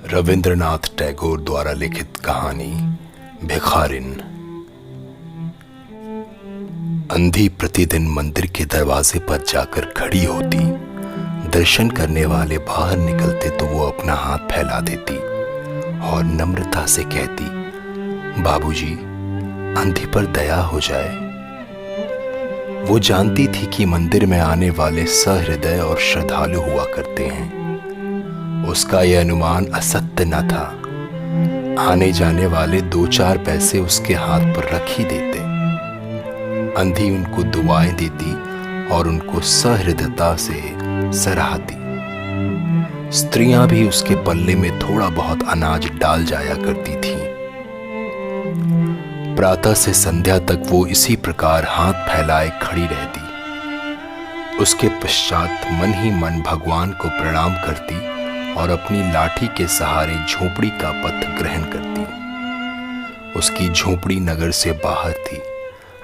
रविंद्रनाथ टैगोर द्वारा लिखित कहानी भिखारिन। अंधी प्रतिदिन मंदिर के दरवाजे पर जाकर खड़ी होती। दर्शन करने वाले बाहर निकलते तो वो अपना हाथ फैला देती और नम्रता से कहती, बाबूजी, अंधी पर दया हो जाए। वो जानती थी कि मंदिर में आने वाले सहृदय और श्रद्धालु हुआ करते हैं। उसका यह अनुमान असत्य न था। आने जाने वाले 2-4 पैसे उसके हाथ पर रख ही देते। अंधी उनको दुआएं देती और उनको सहृदयता से सराहती। स्त्रियां भी उसके पल्ले में थोड़ा बहुत अनाज डाल जाया करती थीं। प्रातः से संध्या तक वो इसी प्रकार हाथ फैलाए खड़ी रहती। उसके पश्चात मन ही मन भगवान को प्रणाम करती और अपनी लाठी के सहारे झोपड़ी का पथ ग्रहण करती। उसकी झोपड़ी नगर से बाहर थी।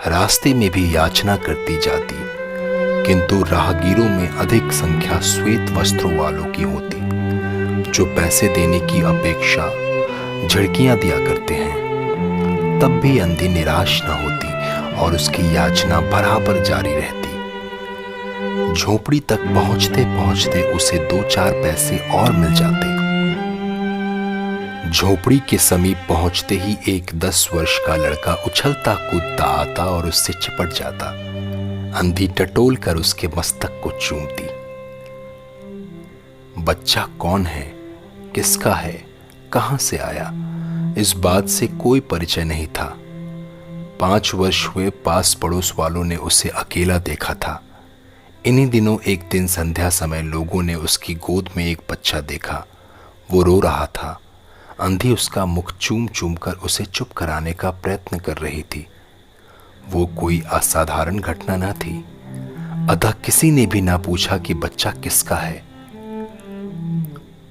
रास्ते में भी याचना करती जाती, किंतु राहगीरों में अधिक संख्या श्वेत वस्त्रों वालों की होती, जो पैसे देने की अपेक्षा झड़कियां दिया करते हैं। तब भी अंधी निराश न होती और उसकी याचना बराबर जारी रहती। झोपड़ी तक पहुंचते पहुंचते उसे 2-4 पैसे और मिल जाते। झोपड़ी के समीप पहुंचते ही एक 10 वर्ष का लड़का उछलता कूदता आता और उससे चिपट जाता। अंधी टटोल कर उसके मस्तक को चूमती। बच्चा कौन है, किसका है, कहां से आया, इस बात से कोई परिचय नहीं था। 5 वर्ष हुए पास पड़ोस वालों ने उसे अकेला देखा था। इन्हीं दिनों एक दिन संध्या समय लोगों ने उसकी गोद में एक बच्चा देखा। वो रो रहा था। अंधी उसका मुख चूम चूम कर उसे चुप कराने का प्रयत्न कर रही थी। वो कोई असाधारण घटना न थी, अतः किसी ने भी ना पूछा कि बच्चा किसका है।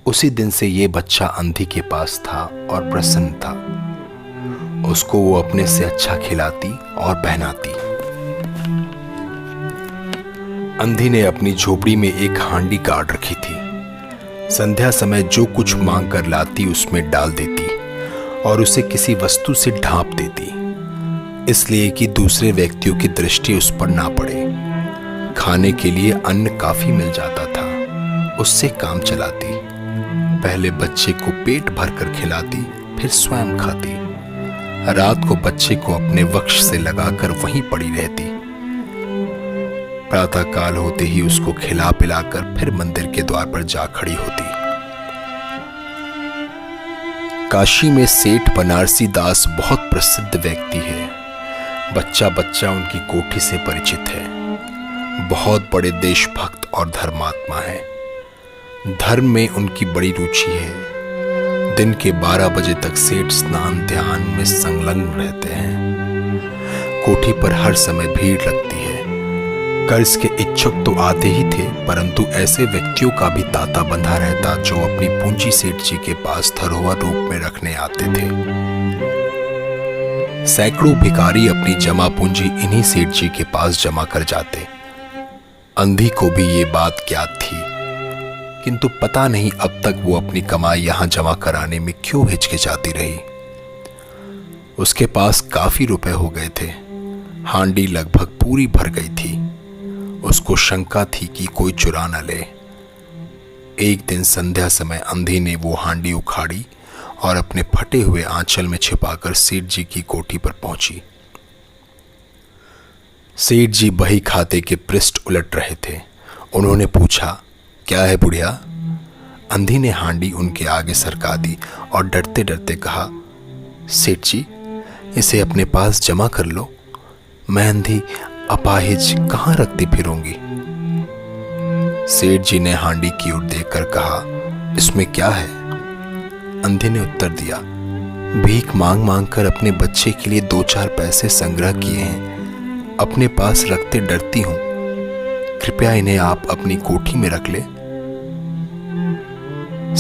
उसी दिन से ये बच्चा अंधी के पास था और प्रसन्न था। उसको वो अपने से अच्छा खिलाती और पहनाती। अंधी ने अपनी झोपड़ी में एक हांडी गाड़ रखी थी। संध्या समय जो कुछ मांग कर लाती उसमें डाल देती और उसे किसी वस्तु से ढांप देती, इसलिए कि दूसरे व्यक्तियों की दृष्टि उस पर ना पड़े। खाने के लिए अन्न काफी मिल जाता था, उससे काम चलाती। पहले बच्चे को पेट भरकर खिलाती, फिर स्वयं खाती। रात को बच्चे को अपने वक्ष से लगाकर वहीं पड़ी रहती। प्रातः काल होते ही उसको खिला पिलाकर फिर मंदिर के द्वार पर जा खड़ी होती। काशी में सेठ बनारसी दास बहुत प्रसिद्ध व्यक्ति है। बच्चा बच्चा उनकी कोठी से परिचित है। बहुत बड़े देशभक्त और धर्मात्मा है। धर्म में उनकी बड़ी रुचि है। दिन के 12 बजे तक सेठ स्नान ध्यान में संलग्न रहते हैं। कोठी पर हर समय भीड़ लगती है। कर्ज के इच्छुक तो आते ही थे, परंतु ऐसे व्यक्तियों का भी तांता बंधा रहता जो अपनी पूंजी सेठ जी के पास धरोहर रूप में रखने आते थे। सैकड़ों भिखारी अपनी जमा पूंजी इन्हीं सेठ जी के पास जमा कर जाते। अंधी को भी ये बात ज्ञात थी, किंतु पता नहीं अब तक वो अपनी कमाई यहां जमा कराने में क्यों हिचकिचाती रही। उसके पास काफी रुपए हो गए थे। हांडी लगभग पूरी भर गई थी। उसको शंका थी कि कोई चुरा न ले। एक दिन संध्या समय अंधी ने वो हांडी उखाड़ी और अपने फटे हुए आंचल में छिपाकर सेठ जी की कोठी पर पहुंची। सेठ जी बही खाते के पृष्ठ उलट रहे थे। उन्होंने पूछा, क्या है बुढ़िया? अंधी ने हांडी उनके आगे सरका दी और डरते डरते कहा, सेठ जी, इसे अपने पास जमा कर लो। मैं अंधी अपाहिज कहां रखती फिरूंगी। सेठ जी ने हांडी की ओर देखकर कहा, इसमें क्या है? अंधी ने उत्तर दिया, भीख मांग मांग कर अपने बच्चे के लिए 2-4 पैसे संग्रह किए हैं। अपने पास रखते डरती हूं। कृपया इन्हें आप अपनी कोठी में रख ले।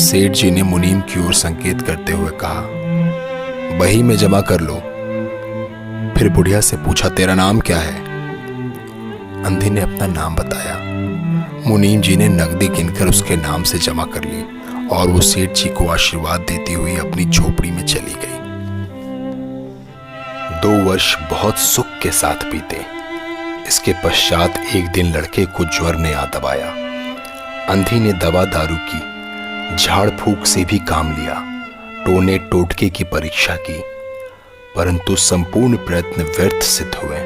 सेठ जी ने मुनीम की ओर संकेत करते हुए कहा, बही में जमा कर लो। फिर बुढ़िया से पूछा, तेरा नाम क्या है? अंधी ने अपना नाम बताया। मुनीम जी ने नकदी गिनकर उसके नाम से जमा कर ली और वो सेठ जी को आशीर्वाद देती हुई अपनी झोपड़ी में चली गई। 2 वर्ष बहुत सुख के साथ बीते। इसके पश्चात एक दिन लड़के को ज्वर ने आ दबाया। अंधी ने दवा दारू की, झाड़ फूक से भी काम लिया, टोने टोटके की परीक्षा की, परंतु संपूर्ण प्रयत्न व्यर्थ सिद्ध हुए।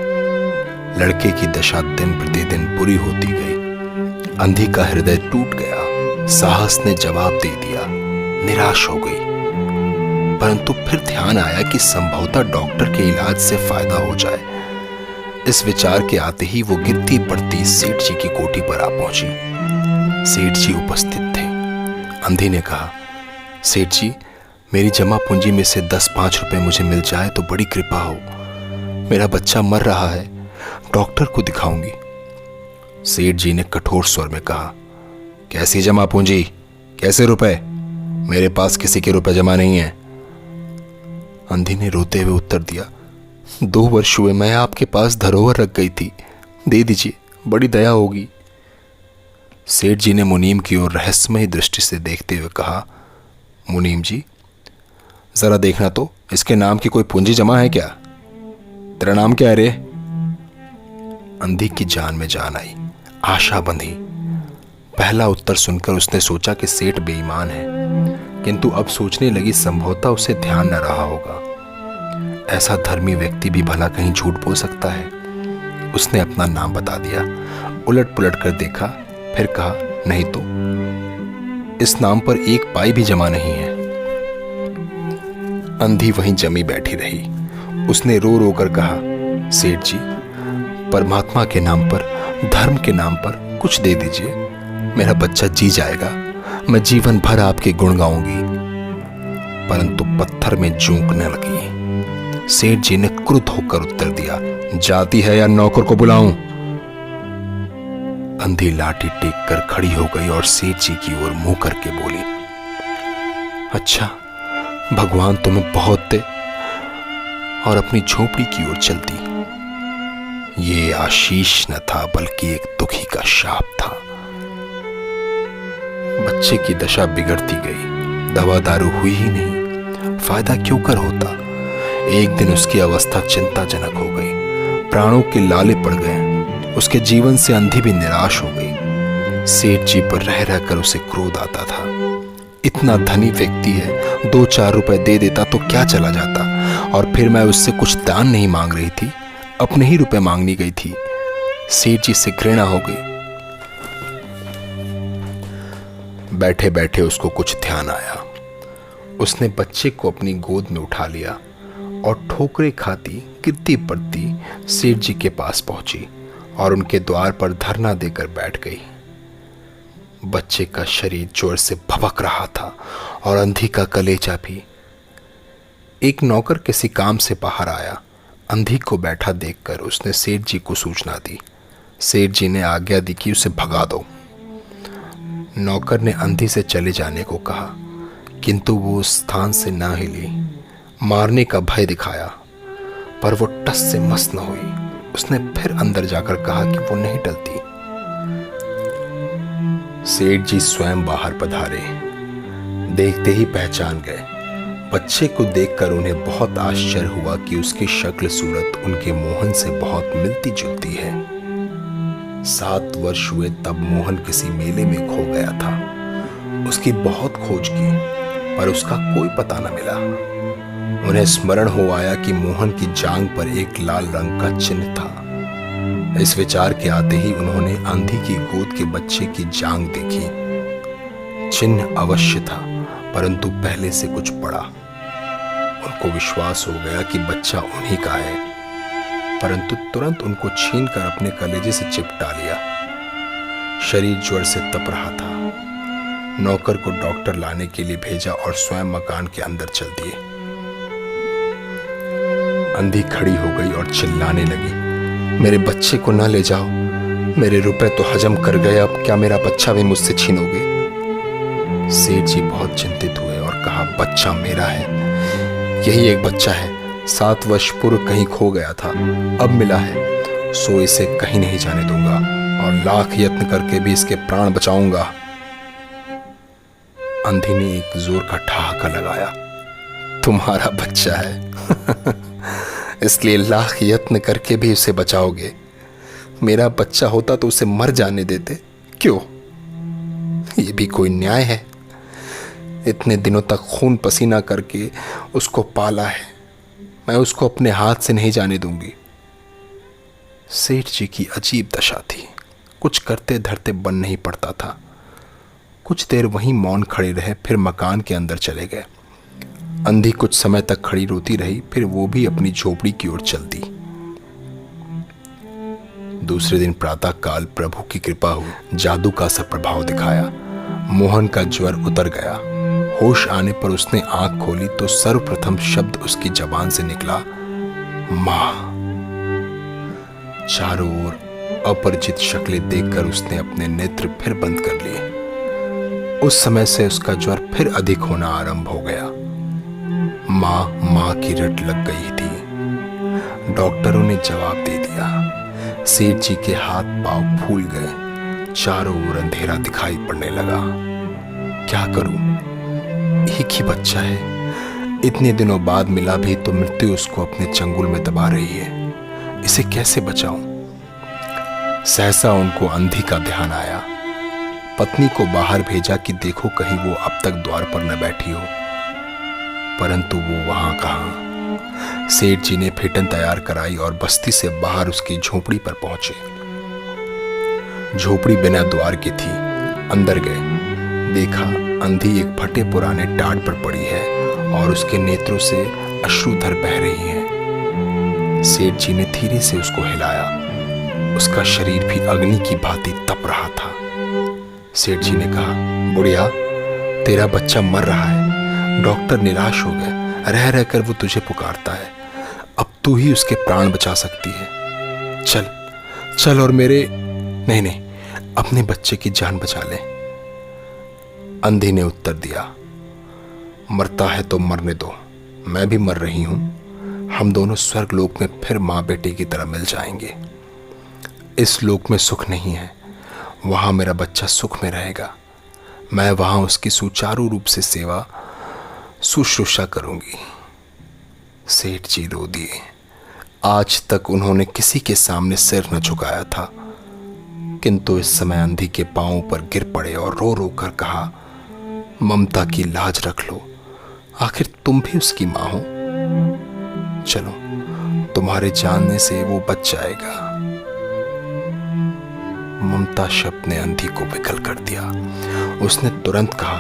लड़के की दशा दिन प्रतिदिन बुरी होती गई। अंधी का हृदय टूट गया। साहस ने जवाब दे दिया, निराश हो गई। परंतु फिर ध्यान आया कि संभवतः डॉक्टर के इलाज से फायदा हो जाए। इस विचार के आते ही वो गिरती पड़ती सेठ जी की कोठी पर आ पहुंची। सेठ जी उपस्थित थे। अंधी ने कहा, सेठ जी, मेरी जमा पूंजी में से 10-5 रुपए मुझे मिल जाए तो बड़ी कृपा हो। मेरा बच्चा मर रहा है, डॉक्टर को दिखाऊंगी। सेठ जी ने कठोर स्वर में कहा, कैसी जमा पूंजी, कैसे रुपए? मेरे पास किसी के रुपए जमा नहीं है। अंधी ने रोते हुए उत्तर दिया, 2 वर्ष हुए मैं आपके पास धरोहर रख गई थी, दे दीजिए, बड़ी दया होगी। सेठ जी ने मुनीम की ओर रहस्यमय दृष्टि से देखते हुए कहा, मुनीम जी, जरा देखना तो, इसके नाम की कोई पूंजी जमा है क्या? तेरा नाम क्या है रे? अंधी की जान में जान आई, आशा बंधी। पहला उत्तर सुनकर उसने सोचा कि सेठ बेईमान है, किंतु अब सोचने लगी संभवतः उसे ध्यान न रहा होगा। ऐसा धर्मी व्यक्ति भी भला कहीं झूठ बोल सकता है। उसने अपना नाम बता दिया। उलट पुलट कर देखा, फिर कहा, नहीं तो इस नाम पर 1 पाई भी जमा नहीं है। अंधी वहीं जमी बैठी रही। उसने रो रो कर कहा, सेठ जी, परमात्मा के नाम पर, धर्म के नाम पर कुछ दे दीजिए, मेरा बच्चा जी जाएगा, मैं जीवन भर आपके गुण गाऊंगी। परंतु पत्थर में जूंकने लगी। सेठ जी ने क्रुद्ध होकर उत्तर दिया, जाती है या नौकर को बुलाऊं? अंधी लाठी टेक कर खड़ी हो गई और सेठ जी की ओर मुंह करके बोली, अच्छा, भगवान तुम्हें बहुत दे, और अपनी झोपड़ी की ओर चलती। ये आशीष न था बल्कि एक दुखी का शाप था। बच्चे की दशा बिगड़ती गई। दवा दारू हुई ही नहीं, फायदा क्यों कर होता। एक दिन उसकी अवस्था चिंताजनक हो गई। प्राणों के लाले पड़ गए। उसके जीवन से अंधी भी निराश हो गई। सेठ जी पर रह रहकर उसे क्रोध आता था। इतना धनी व्यक्ति है, 2-4 रुपए दे देता तो क्या चला जाता, और फिर मैं उससे कुछ दान नहीं मांग रही थी, अपने ही रुपए मांगनी गई थी। सेठ जी से घृणा हो गई। बैठे बैठे उसको कुछ ध्यान आया। उसने बच्चे को अपनी गोद में उठा लिया और ठोकरे खाती गिरती पड़ती सेठ जी के पास पहुंची और उनके द्वार पर धरना देकर बैठ गई। बच्चे का शरीर जोर से भभक रहा था और अंधी का कलेजा भी। एक नौकर किसी काम से बाहर आया। अंधी को बैठा देखकर उसने सेठ जी को सूचना दी। सेठ जी ने आज्ञा दी कि उसे भगा दो। नौकर ने अंधी से चले जाने को कहा, किंतु वो उस स्थान से ना हिली। मारने का भय दिखाया, पर वो टस से मस न हुई। उसने फिर अंदर जाकर कहा कि वो नहीं टलती। सेठ जी स्वयं बाहर पधारे। देखते ही पहचान गए। बच्चे को देखकर उन्हें बहुत आश्चर्य हुआ कि उसकी शक्ल सूरत उनके मोहन से बहुत मिलती जुलती है। 7 वर्ष हुए तब मोहन किसी मेले में खो गया था। उसकी बहुत खोज की, पर उसका कोई पता न मिला। उन्हें स्मरण हो आया कि मोहन की जांघ पर एक लाल रंग का चिन्ह था। इस विचार के आते ही उन्होंने अंधी की गोद के बच्चे की जांघ देखी। चिन्ह अवश्य था, परंतु पहले से कुछ बड़ा। उनको विश्वास हो गया कि बच्चा उन्हीं का है, परंतु तुरंत उनको छीनकर अपने कलेजे से चिपटा लिया। शरीर ज्वर से तप रहा था। नौकर को डॉक्टर लाने के लिए भेजा और स्वयं मकान के अंदर चल दिए। अंधी खड़ी हो गई और चिल्लाने लगी, मेरे बच्चे को ना ले जाओ, मेरे रुपए तो हजम कर गए, अब क्या मेरा बच्चा भी मुझसे छीनोगे? सेठ जी बहुत चिंतित हुए और कहा, बच्चा मेरा है, यही एक बच्चा है, 7 वर्ष पूर्व कहीं खो गया था, अब मिला है, सो इसे कहीं नहीं जाने दूंगा और लाख यत्न करके भी इसके प्राण बचाऊंगा। अंधी ने एक जोर का ठहाका लगाया। तुम्हारा बच्चा है इसलिए लाख यत्न करके भी उसे बचाओगे। मेरा बच्चा होता तो उसे मर जाने देते। क्यों? ये भी कोई न्याय है? इतने दिनों तक खून पसीना करके उसको पाला है, मैं उसको अपने हाथ से नहीं जाने दूंगी। सेठ जी की अजीब दशा थी, कुछ करते धरते बन नहीं पड़ता था। कुछ देर वहीं मौन खड़े रहे, फिर मकान के अंदर चले गए। अंधी कुछ समय तक खड़ी रोती रही, फिर वो भी अपनी झोपड़ी की ओर चल दी। दूसरे दिन प्रातः काल प्रभु की कृपा हुई, जादू का सा प्रभाव दिखाया। मोहन का ज्वर उतर गया। होश आने पर उसने आंख खोली तो सर्वप्रथम शब्द उसकी जबान से निकला, मां। चारों ओर अपरिचित शक्लें देखकर उसने अपने नेत्र फिर बंद कर लिए। उस समय से उसका ज्वर फिर अधिक होना आरंभ हो गया। मां मां की रट लग गई थी। डॉक्टरों ने जवाब दे दिया। सेठ जी के हाथ पांव फूल गए। चारों ओर अंधेरा दिखाई पड़ने लगा। क्या करूं? एक ही बच्चा है, इतने दिनों बाद मिला भी तो मृत्यु उसको अपने चंगुल में दबा रही है। इसे कैसे बचाऊं? सहसा उनको अंधी का ध्यान आया। पत्नी को बाहर भेजा कि देखो कहीं वो अब तक द्वार पर न बैठी हो, परंतु वो वहां कहां। सेठ जी ने फेटन तैयार कराई और बस्ती से बाहर उसकी झोपड़ी पर पहुंचे। झोपड़ी बिना द्वार की थी। अंदर गए, देखा अंधी एक फटे पुराने टाट पर पड़ी है और उसके नेत्रों से अश्रुधर बह रही है। सेठ जी ने धीरे से उसको हिलाया। उसका शरीर भी अग्नि की भांति तप रहा था। सेठ जी ने कहा, बुढ़िया, तेरा बच्चा मर रहा है। डॉक्टर निराश हो गए। रह रहकर वो तुझे पुकारता है। अब तू ही उसके प्राण बचा सकती है। चल चल और मेरे नहीं नहीं अपने बच्चे की जान बचा ले। अंधी ने उत्तर दिया, मरता है तो मरने दो, मैं भी मर रही हूं। हम दोनों स्वर्ग लोक में फिर मां बेटे की तरह मिल जाएंगे। इस लोक में सुख नहीं है, वहां मेरा बच्चा सुख में रहेगा। मैं वहां उसकी सुचारू रूप से सेवा शुश्रूषा करूंगी। सेठ जी रो दिए। आज तक उन्होंने किसी के सामने सिर न झुकाया था, किंतु इस समय अंधी के पांवों पर गिर पड़े और रो रो कर कहा, ममता की लाज रख लो, आखिर तुम भी उसकी मां हो। चलो, तुम्हारे जानने से वो बच जाएगा। ममता शब्द ने अंधी को विकल कर दिया। उसने तुरंत कहा,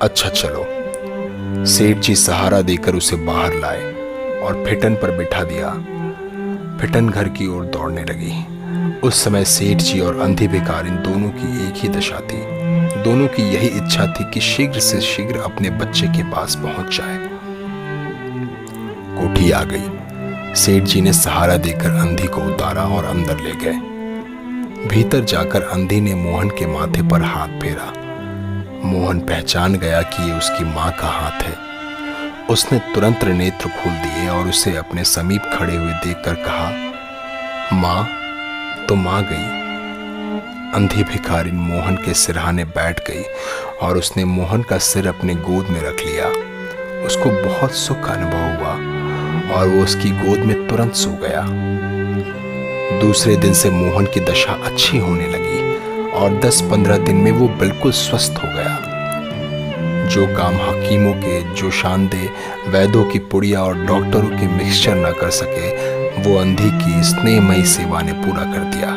अच्छा चलो। सेठ जी सहारा देकर उसे बाहर लाए और फिटन पर बिठा दिया। फिटन घर की ओर दौड़ने लगी। उस समय सेठ जी और अंधी भिखारिन दोनों की एक ही दशा थी। दोनों की यही इच्छा थी कि शीघ्र से शीघ्र अपने बच्चे के पास पहुंच जाए। कोठी आ गई। सेठ जी ने सहारा देकर अंधी को उतारा और अंदर ले गए। भीतर जाकर अंधी ने मोहन के माथे पर हाथ फेरा। मोहन पहचान गया कि ये उसकी मां का हाथ है। उसने तुरंत नेत्र खोल दिए और उसे अपने समीप खड़े हुए देखकर कहा, मां, तुम आ गई। अंधी भिखारिन मोहन के सिरहाने बैठ गई और उसने मोहन का सिर अपने गोद में रख लिया। उसको बहुत सुख का अनुभव हुआ और वो उसकी गोद में तुरंत सो गया। दूसरे दिन से मोहन की दशा अच्छी होने लगी और 10-15 दिन में वो बिल्कुल स्वस्थ हो गया। जो काम हकीमों के जोशानदेह वैद्यों की पुड़िया और डॉक्टरों के मिक्सचर न कर सके, वो अंधी की स्नेहमयी सेवा ने पूरा कर दिया।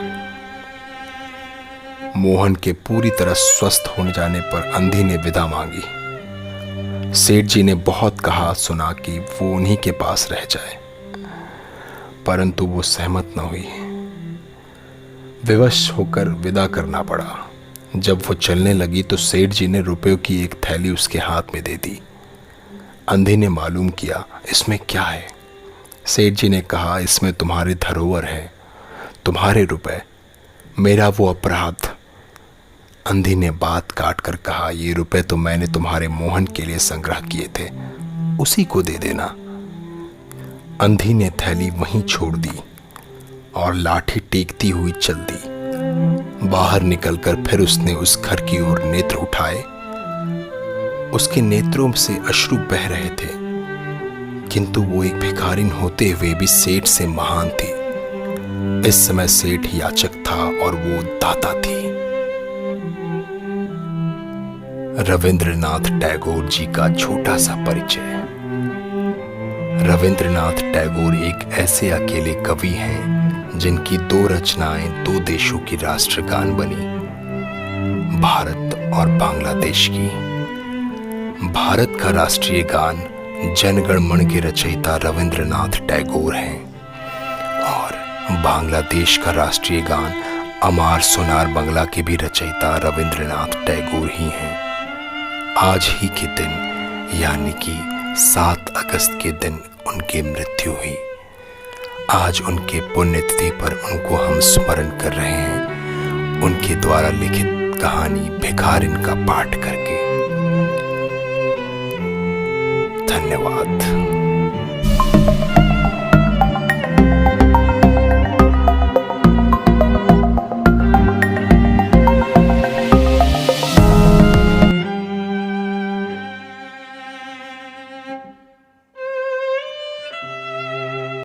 मोहन के पूरी तरह स्वस्थ हो जाने पर अंधी ने विदा मांगी। सेठ जी ने बहुत कहा सुना कि वो उन्हीं के पास रह जाए, परंतु वो सहमत न हुई। विवश होकर विदा करना पड़ा। जब वो चलने लगी तो सेठ जी ने रुपयों की एक थैली उसके हाथ में दे दी। अंधी ने मालूम किया, इसमें क्या है? सेठ जी ने कहा, इसमें तुम्हारे धरोहर है, तुम्हारे रुपए, मेरा वो अपराध। अंधी ने बात काट कर कहा, ये रुपए तो मैंने तुम्हारे मोहन के लिए संग्रह किए थे, उसी को दे देना। अंधी ने थैली वहीं छोड़ दी और लाठी टेकती हुई चल दी। बाहर निकलकर फिर उसने उस घर की ओर नेत्र उठाए। उसके नेत्रों से अश्रु बह रहे थे, किंतु वो एक भिखारिन होते हुए भी सेठ से महान थी। इस समय सेठ याचक था और वो दाता थी। रविंद्रनाथ टैगोर जी का छोटा सा परिचय। रविंद्रनाथ टैगोर एक ऐसे अकेले कवि हैं जिनकी 2 रचनाएं 2 देशों की राष्ट्रगान बनी, भारत और बांग्लादेश की। भारत का राष्ट्रीय गान जन गण मन के रचयिता रविंद्रनाथ टैगोर हैं और बांग्लादेश का राष्ट्रीय गान अमार सोनार बंगला के भी रचयिता रविंद्रनाथ टैगोर ही हैं। आज ही के दिन यानी कि 7 अगस्त के दिन उनकी मृत्यु हुई। आज उनके पुण्यतिथि पर उनको हम स्मरण कर रहे हैं, उनके द्वारा लिखित कहानी भिखारिन का पाठ करके। धन्यवाद।